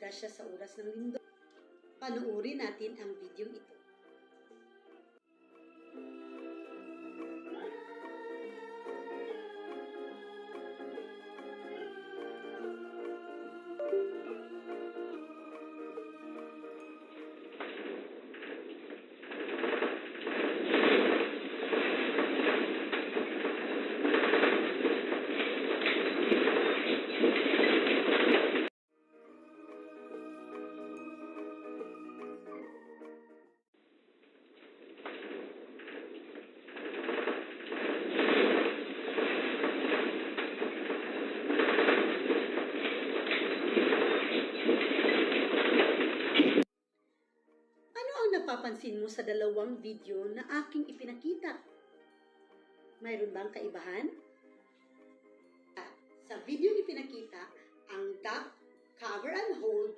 madisgrasya sa oras ng lindol. Panoorin natin ang video ito. Napapansin mo sa dalawang video na aking ipinakita? Mayroon bang kaibahan? Sa video ni pinakita, ang duck, cover and hold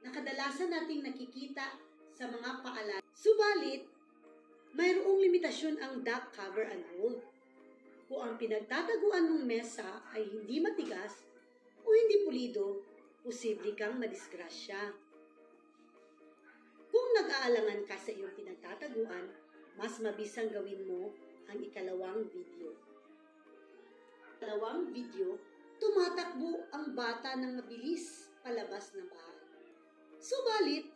na kadalasan nating nakikita sa mga paalam. Subalit, mayroong limitasyon ang duck, cover and hold. Kung ang pinagtataguan mong mesa ay hindi matigas o hindi pulido, posible kang madisgrasya. Kung nag-aalangan ka sa iyong pinagtataguan, mas mabisang gawin mo ang ikalawang video. Ikalawang video, tumatakbo ang bata ng mabilis palabas ng bahay. Subalit,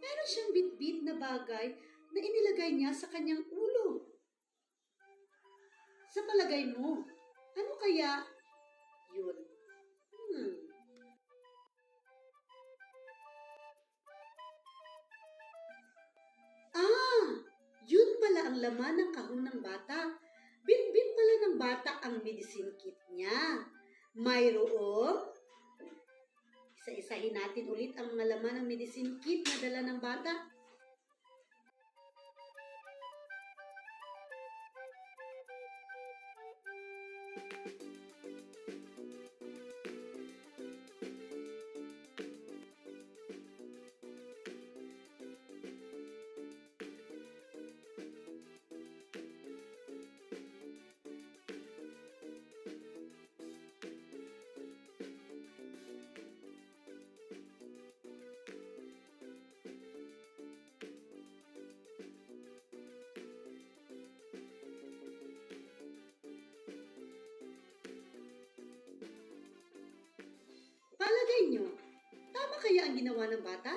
meron siyang bit-bit na bagay na inilagay niya sa kanyang ulo. Sa palagay mo, ano kaya yun? Yun pala ang laman ng kahon ng bata. Bit-bit pala ng bata ang medicine kit niya. Mayroong, isa-isahin natin ulit ang mga laman ng medicine kit na dala ng bata. Palagay nyo, tama kaya ang ginawa ng bata?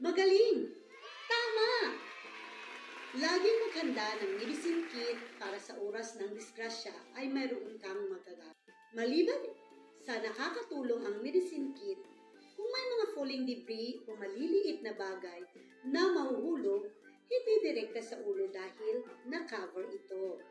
Magaling! Tama! Laging maghanda ng medicine kit para sa oras ng disgrasya ay mayroon kang magagamit. Maliban sa nakakatulong ang medicine kit, kung may mga falling debris o maliliit na bagay na mahuhulog, hindi direkta sa ulo dahil na-cover ito.